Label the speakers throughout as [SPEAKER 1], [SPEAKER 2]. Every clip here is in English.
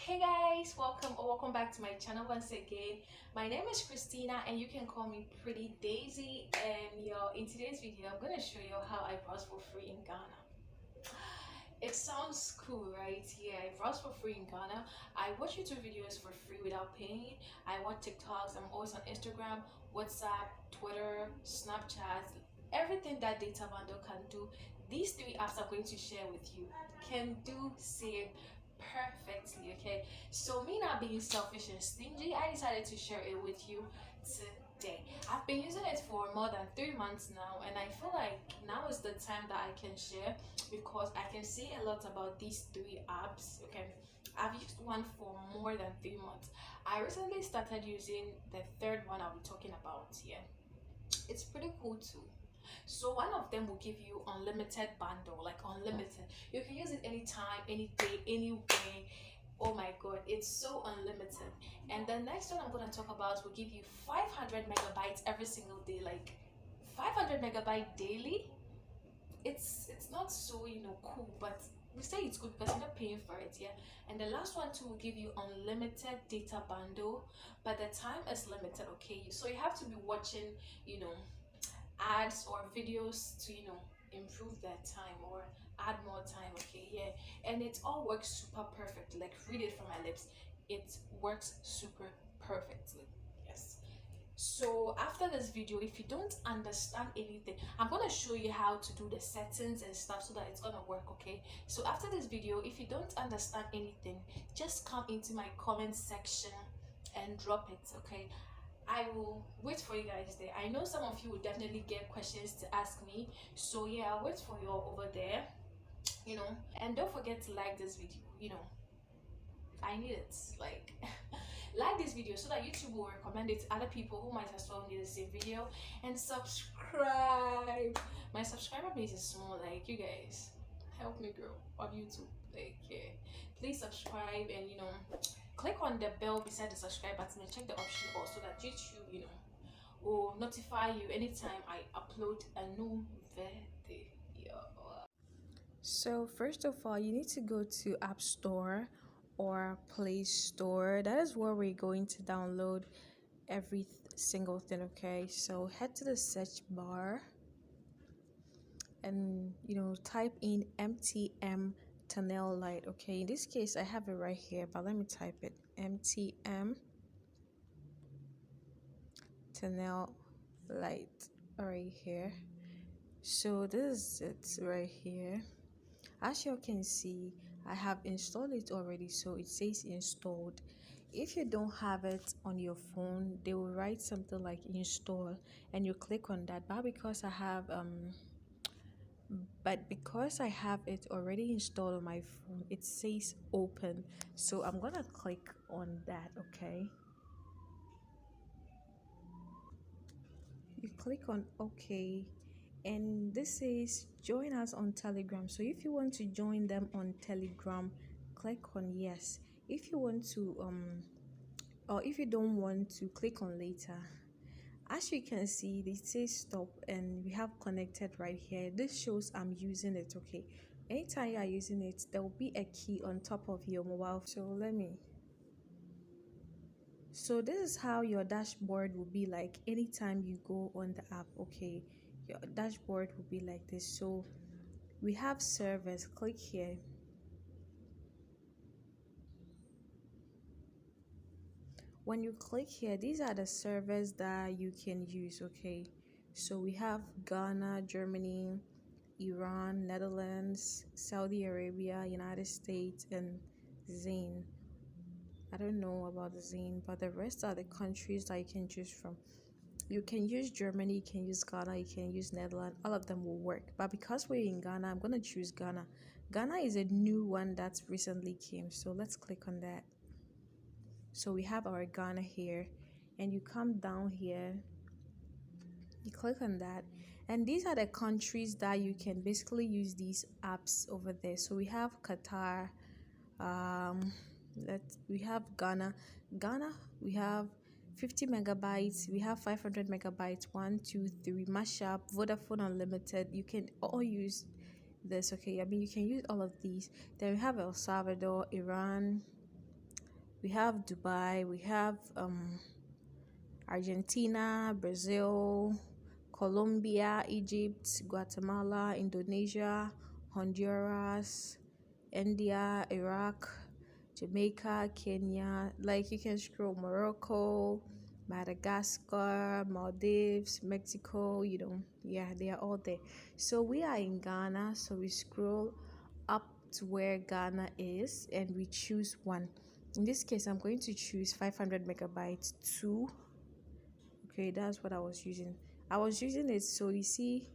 [SPEAKER 1] Hey guys, welcome back to my channel once again. My name is Christina and you can call me Pretty Daisy, and in today's video I'm gonna show you how I browse for free in Ghana. It sounds cool, right? Yeah, I browse for free in Ghana. I watch YouTube videos for free without paying. I watch TikToks. I'm always on Instagram, WhatsApp, Twitter, Snapchat, everything that data bundle can do. These three apps I'm going to share with you can do same perfectly. Okay, so me not being selfish and stingy, I decided to share it with you today. I've been using it for more than 3 months now, and I feel like now is the time that I can share because I can say a lot about these three apps. Okay, I've used one for more than 3 months. I recently started using the third one I'll be talking about here. It's pretty cool too. So one of them will give you unlimited bundle, like unlimited. You can use it anytime, any day, any way. Oh my god, it's so unlimited. And the next one I'm gonna talk about will give you 500 megabytes every single day, like 500 megabyte daily. It's not so cool, but we say it's good because you're not paying for it, yeah. And the last one too will give you unlimited data bundle, but the time is limited. Okay, so you have to be watching you know ads or videos to improve that time or add more time. Okay, yeah. And it all works super perfect, like read it from my lips, it works super perfectly. Yes. So after this video, if you don't understand anything, I'm gonna show you how to do the settings and stuff so that it's gonna work. Okay, so after this video, if you don't understand anything, just come into my comment section and drop it. Okay, I will wait for you guys there. I know some of you will definitely get questions to ask me, so yeah, I'll wait for you all over there. And don't forget to like this video. I need it. Like, like this video so that YouTube will recommend it to other people who might as well need the same video. And subscribe. My subscriber base is small. Like, you guys, help me grow on YouTube. Like, yeah. Please subscribe and click on the bell beside the subscribe button and check the option also so that YouTube, will notify you anytime I upload a new video. So first of all, you need to go to App Store or Play Store. That is where we're going to download every single thing. Okay, so head to the search bar and type in MTM Tunnel Light. Okay, in this case I have it right here, but let me type it. MTM Tunnel Light right here. So this is it right here. As you can see, I have installed it already, so it says installed. If you don't have it on your phone, they will write something like install and you click on that. Because I have it already installed on my phone, it says open, so I'm gonna click on that. Okay, you click on OK, and this says join us on Telegram. So if you want to join them on Telegram, click on yes. If you want to or if you don't want to, click on later. As you can see, it says stop and we have connected right here. This shows I'm using it. Okay, anytime you are using it, there will be a key on top of your mobile. So this is how your dashboard will be like anytime you go on the app. Okay, your dashboard will be like this. So we have servers. Click here. When you click here, these are the servers that you can use. Okay, so we have Ghana, Germany, Iran, Netherlands, Saudi Arabia, United States, and Zane. I don't know about the Zane, but the rest are the countries that you can choose from. You can use Germany, you can use Ghana, you can use Netherlands. All of them will work, but because we're in Ghana, I'm gonna choose Ghana. Ghana is a new one that recently came, so let's click on that. So we have our Ghana here, and you come down here, you click on that, and these are the countries that you can basically use these apps over there. So we have Qatar, that we have Ghana, we have 50 megabytes, we have 500 megabytes, 1, 2, 3 mashup, Vodafone unlimited. You can all use this. Okay, I mean, you can use all of these. Then we have El Salvador, Iran, We have Dubai, we have Argentina, Brazil, Colombia, Egypt, Guatemala, Indonesia, Honduras, India, Iraq, Jamaica, Kenya. Like you can scroll Morocco, Madagascar, Maldives, Mexico, yeah, they are all there. So we are in Ghana, so we scroll up to where Ghana is and we choose one. In this case, I'm going to choose 500 megabytes, 2. Okay, that's what I was using. I was using it, so you see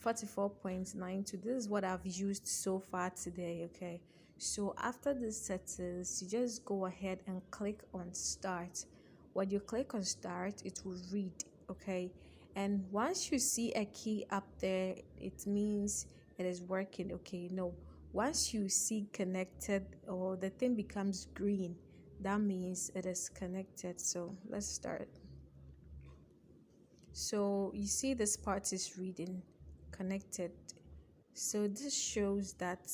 [SPEAKER 1] 44.92. This is what I've used so far today. Okay, so after the settings, you just go ahead and click on start. When you click on start, it will read. Okay, and once you see a key up there, it means it is working. Okay, no, once you see connected or the thing becomes green, that means it is connected. So let's start. So you see this part is reading connected. So this shows that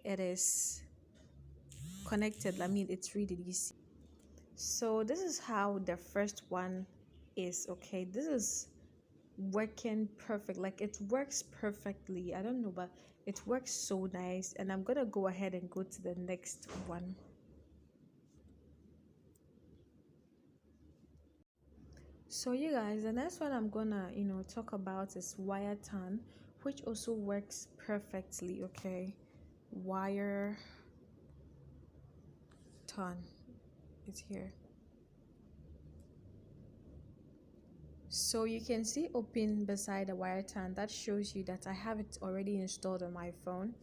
[SPEAKER 1] it is connected. I mean, it's reading. You see. So this is how the first one is. Okay, this is working perfect. Like it works perfectly. I don't know, but it works so nice. And I'm gonna go ahead and go to the next one. So you guys, the next one I'm gonna talk about is wire tan, which also works perfectly. Okay, wire tan is here. So you can see open beside the wire tan. That shows you that I have it already installed on my phone.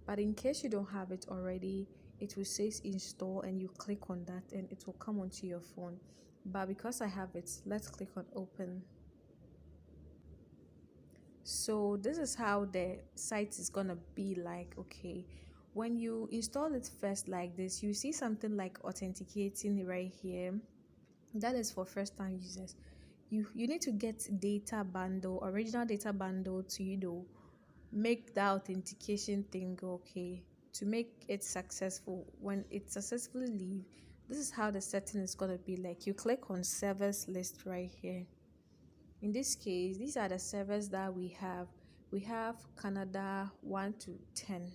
[SPEAKER 1] But in case you don't have it already, it will say install and you click on that and it will come onto your phone. But because I have it, let's click on open. So this is how the site is gonna be like. Okay, when you install it first like this, you see something like authenticating right here. That is for first time users. You need to get data bundle, original data bundle, to make the authentication thing go. Okay, to make it successful. When it successfully leave, this is how the setting is gonna be like. You click on servers list right here. In this case, these are the servers that we have. We have Canada 1 to 10.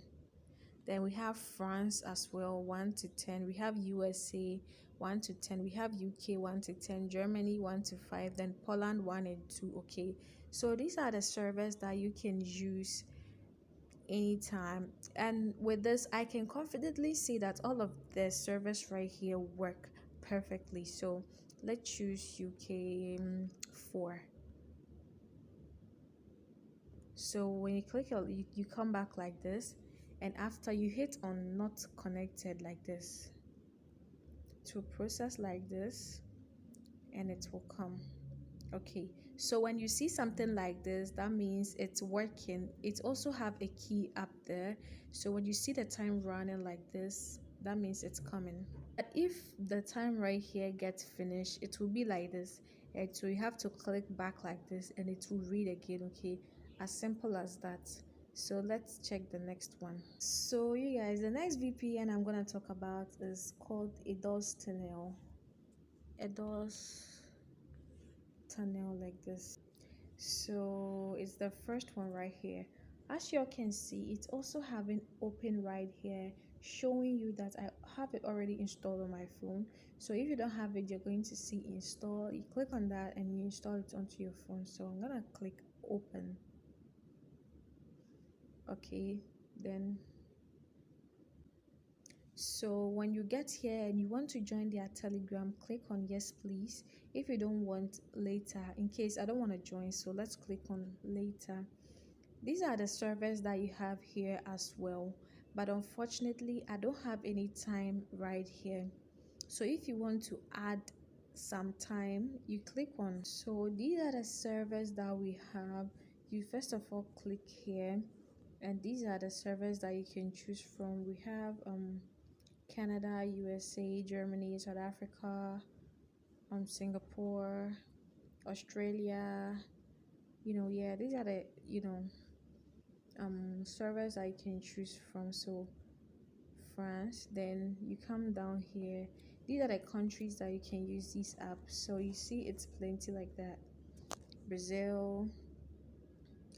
[SPEAKER 1] Then we have France as well, 1 to 10. We have USA 1 to 10. We have UK 1 to 10. Germany 1 to 5. Then Poland 1 and 2. Okay, so these are the servers that you can use anytime. And with this, I can confidently say that all of the servers right here work perfectly. So let's choose UK 4. So when you click on you come back like this, and after you hit on not connected like this, to process like this, and it will come. Okay, so when you see something like this, that means it's working. It also have a key up there, so when you see the time running like this, that means it's coming. But if the time right here gets finished, it will be like this. And so you have to click back like this and it will read again. Okay, as simple as that. So let's check the next one. So you guys, the next VPN I'm gonna talk about is called Addo's Tunnel. Addo's Tunnel like this. So it's the first one right here. As you all can see, it's also having open right here, showing you that I have it already installed on my phone. So if you don't have it, you're going to see install. You click on that and you install it onto your phone. So I'm gonna click open. Okay, then so when you get here and you want to join their Telegram, click on yes please. If you don't want, later. In case I don't want to join, so let's click on later. These are the servers that you have here as well, but unfortunately I don't have any time right here. So if you want to add some time, you click on. So these are the servers that we have. You first of all click here, and these are the servers that you can choose from. We have Canada, USA, Germany, South Africa, Singapore, Australia. Yeah, these are the servers I can choose from. So
[SPEAKER 2] France, then you come down here. These are the countries that you can use these apps. So you see it's plenty like that. Brazil,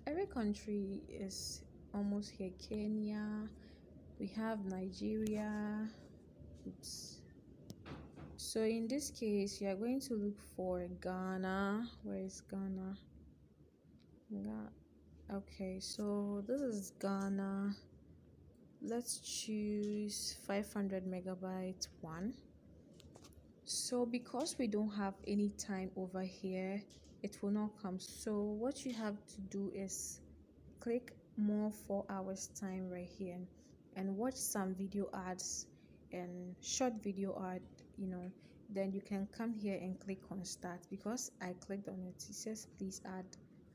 [SPEAKER 2] every country is almost here. Kenya, we have Nigeria. Oops. So in this case, you are going to look for Ghana. Where is Ghana? Okay, so this is Ghana. Let's choose 500 megabyte one. So because we don't have any time over here, it will not come. So what you have to do is click more 4 hours time right here and watch some video ads and short video ad, then you can come here and click on start. Because I clicked on it, it says please add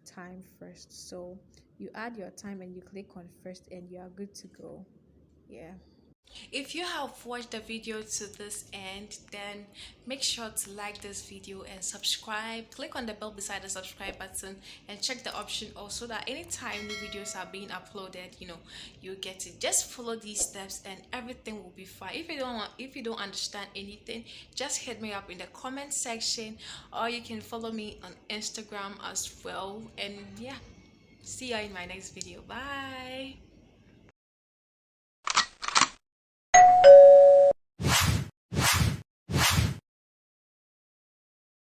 [SPEAKER 2] time first, so you add your time and you click on first and you are good to go. Yeah.
[SPEAKER 1] If you have watched the video to this end, then make sure to like this video and subscribe. Click on the bell beside the subscribe button and check the option also that anytime new videos are being uploaded, you get it. Just follow these steps and everything will be fine. If you don't understand anything, just hit me up in the comment section, or you can follow me on Instagram as well. And yeah, see you in my next video. Bye.